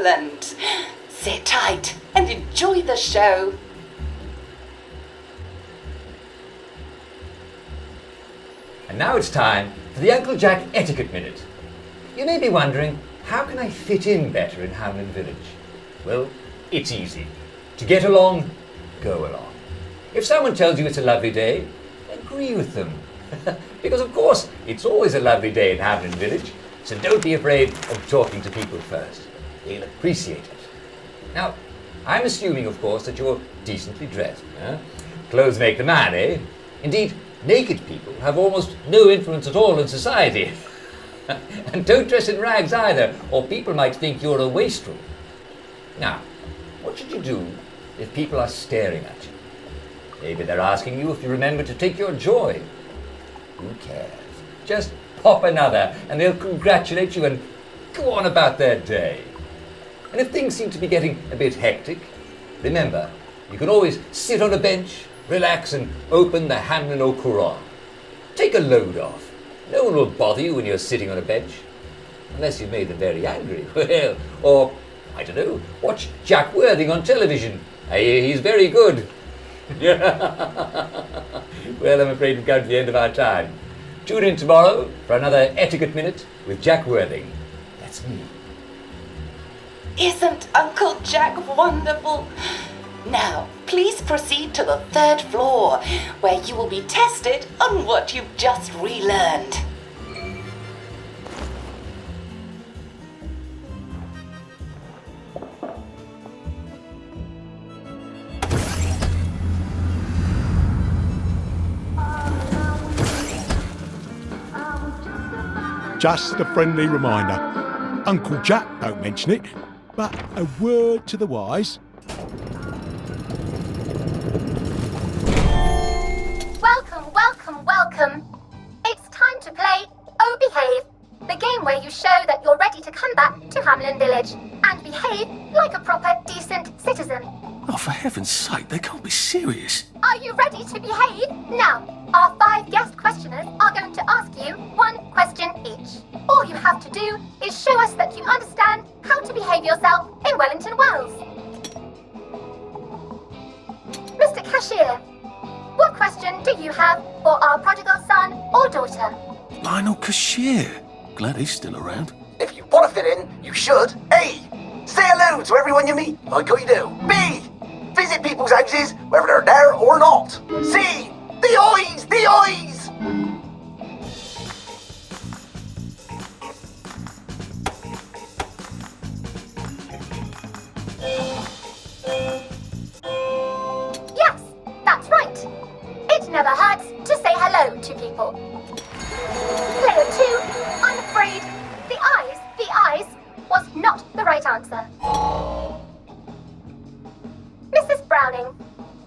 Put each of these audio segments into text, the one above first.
Excellent. Sit tight and enjoy the show. And now it's time for the Uncle Jack Etiquette Minute. You may be wondering, how can I fit in better in Hamlin Village? Well, it's easy. To get along, go along. If someone tells you it's a lovely day, agree with them. Because of course, it's always a lovely day in Hamlin Village, so don't be afraid of talking to people first. They'll appreciate it. Now, I'm assuming, of course, that you're decently dressed. Clothes make the man, eh? Indeed, naked people have almost no influence at all in society. And don't dress in rags either, or people might think you're a wastrel. Now, what should you do if people are staring at you? Maybe they're asking you if you remember to take your joy. Who cares? Just pop another and they'll congratulate you and go on about their day. And if things seem to be getting a bit hectic, remember, you can always sit on a bench, relax and open the Hamlin O'Quran. Take a load off. No one will bother you when you're sitting on a bench. Unless you've made them very angry. Well, or, I don't know, watch Jack Worthing on television. I hear he's very good. Well, I'm afraid we've come to the end of our time. Tune in tomorrow for another Etiquette Minute with Jack Worthing. That's me. Isn't Uncle Jack wonderful? Now, please proceed to the 3rd floor, where you will be tested on what you've just relearned. Just a friendly reminder. Uncle Jack don't mention it, but a word to the wise. Welcome, welcome, welcome. It's time to play Oh Behave, the game where you show that you're ready to come back to Hamlin Village and behave like a proper, decent citizen. Oh, for heaven's sake, they can't be serious. Are you ready to behave? Now, our 5 guest questioners are going to ask you 1 question each. All you have to do is show us that you understand how to behave yourself in Wellington Wells. Mr. Cashier, what question do you have for our prodigal son or daughter? Lionel Cashier. Glad he's still around. If you want to fit in, you should. A. Say hello to everyone you meet, like how you do. B. Visit people's houses, whether they're there or not. C. The eyes! The eyes! Yes, that's right. It never hurts to say hello to people. Player 2, I'm afraid the eyes was not the right answer. Mrs. Browning,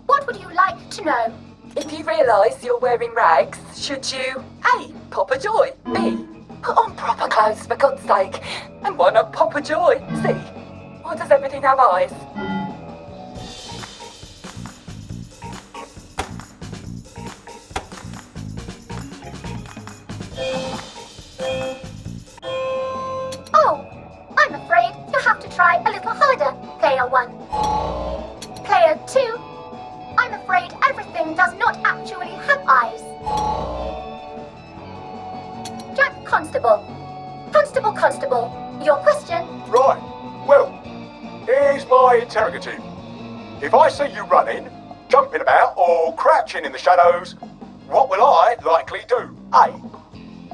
what would you like to know? If you realise you're wearing rags, should you A. Pop a joy, B. Put on proper clothes for God's sake, and why not pop a joy, C. Why does everything have eyes? Oh, I'm afraid you have to try a little harder, Player 1. Player 2, I'm afraid everything does not actually have eyes. Jack Constable. Constable, your question? Right, well, here's my interrogative. If I see you running, jumping about, or crouching in the shadows, what will I likely do? A.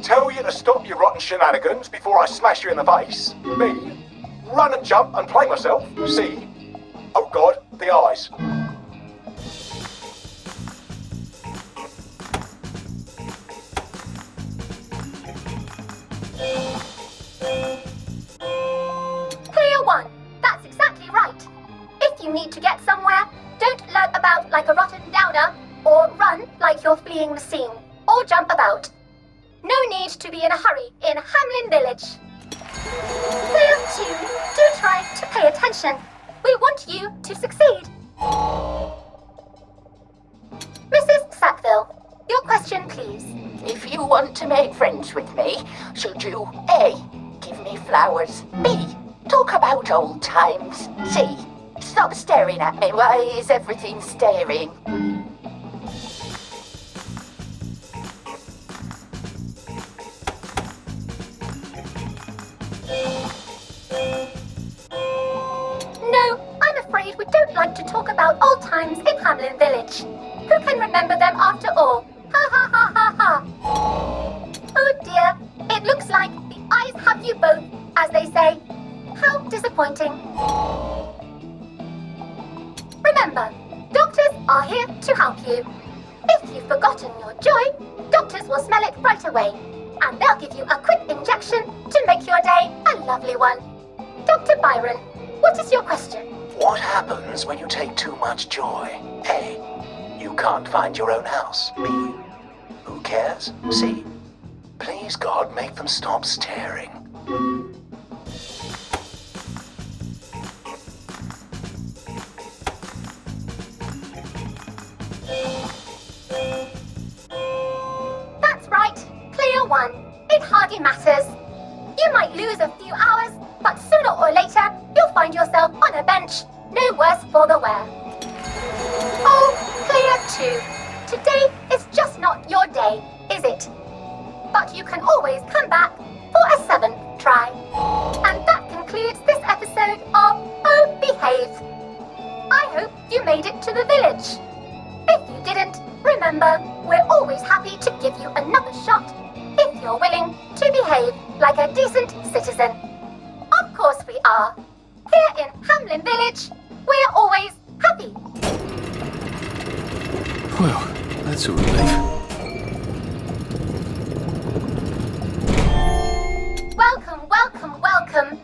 Tell you to stop your rotten shenanigans before I smash you in the face. B. Run and jump and play myself. C. Oh God, the eyes. Player 1, that's exactly right. If you need to get somewhere, don't lurk about like a rotten downer, or run like you're fleeing the scene, or jump about. No need to be in a hurry in Hamlin Village. Player 2, do try to pay attention. We want you to succeed. Mrs. Sackville, your question please. If you want to make friends with me, should you A. Give me flowers, B. talk about old times. C, stop staring at me. Why is everything staring? No, I'm afraid we don't like to talk about old times in Hamlin Village. Who can remember them after all? Ha ha ha ha ha. Oh dear, it looks like the eyes have you both, as they say. How disappointing. Remember, doctors are here to help you. If you've forgotten your joy, doctors will smell it right away. And they'll give you a quick injection to make your day a lovely one. Dr. Byron, what is your question? What happens when you take too much joy? A, you can't find your own house. B, who cares? C, please God, make them stop staring. That's right, clear one. It hardly matters. You might lose a few hours, but sooner or later, you'll find yourself on a bench, no worse for the wear. Oh, clear two. Today is just not your day, is it? But you can always come back for a seventh try. And that concludes this episode of Oh Behave. I hope you made it to the village. If you didn't, remember, we're always happy to give you another shot if you're willing to behave like a decent citizen. Of course we are. Here in Hamlin Village, we're always happy. Well, that's a relief. Welcome, welcome, welcome.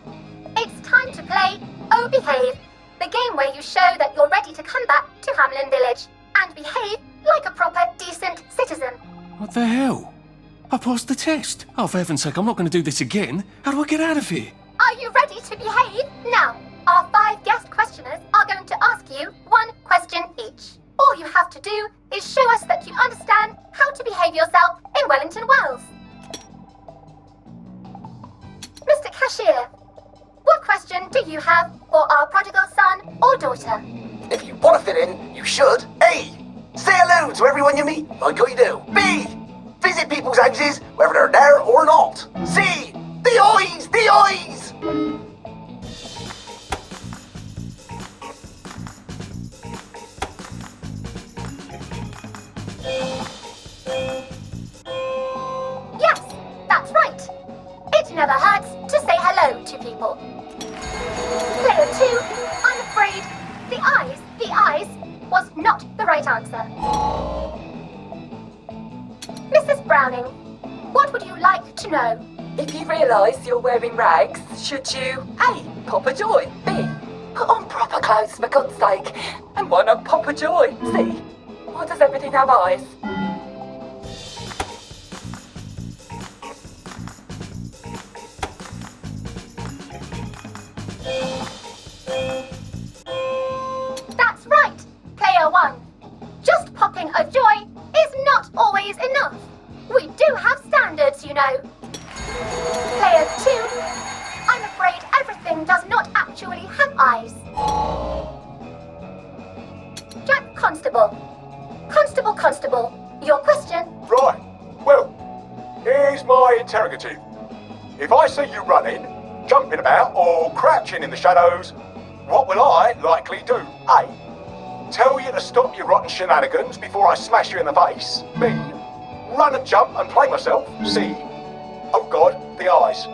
It's time to play Oh Behave, the game where you show that you're ready to come back to Hamlin Village and behave like a proper, decent citizen. What the hell? I passed the test. Oh, for heaven's sake, I'm not going to do this again. How do I get out of here? Are you ready to behave? Now, our 5 guest questioners are going to ask you 1 question each. All you have to do is show us that you understand how to behave yourself in Wellington Wells. Mr. Cashier, what question do you have for our prodigal son or daughter? If you want to fit in, you should. A, say hello to everyone you meet, like you do. B, visit people's houses, whether they're there or not. C, the eyes, the eyes! Yes, that's right. It never hurts to say hello to people. Player 2, I'm afraid the eyes was not the right answer. Mrs. Browning, what would you like to know? If you realise you're wearing rags, should you A, pop a joy? B, put on proper clothes for God's sake? And why not pop a joy? C, why does everything have eyes? That's right, player 1. Just popping a joy is not always enough. We do have standards, you know. Player 2, I'm afraid everything does not actually have eyes. Jack Constable. Constable, your question? Right. Well, here's my interrogative. If I see you running, jumping about, or crouching in the shadows, what will I likely do? A, tell you to stop your rotten shenanigans before I smash you in the face. B, run and jump and play myself. C, oh God, the eyes.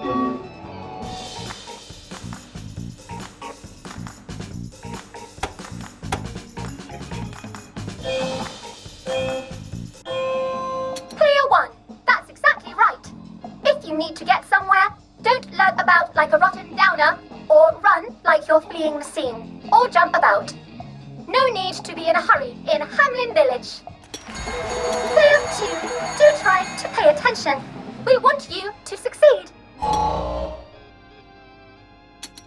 Player 1, that's exactly right. If you need to get somewhere, don't lurk about like a rotten downer, or run like you're fleeing the scene, or jump about. No need to be in a hurry in Hamlin Village. Player 2, do try to pay attention. We want you to succeed.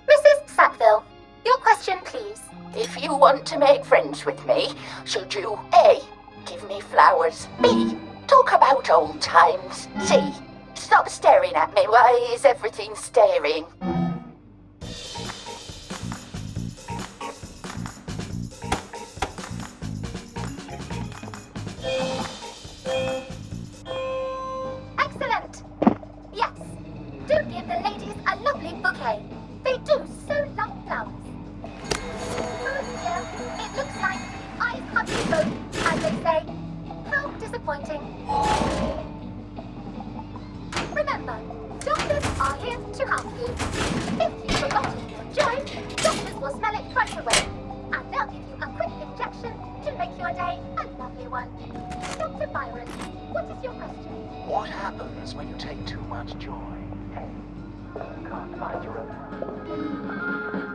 Mrs. Sackville, your question please. If you want to make friends with me, should you A, give me flowers? B, talk about old times? C, stop staring at me. Why is everything staring? Remember, doctors are here to help you. If you've forgotten your joy, doctors will smell it right away. And they'll give you a quick injection to make your day a lovely one. Dr. Byron, what is your question? What happens when you take too much joy? Can't find your own.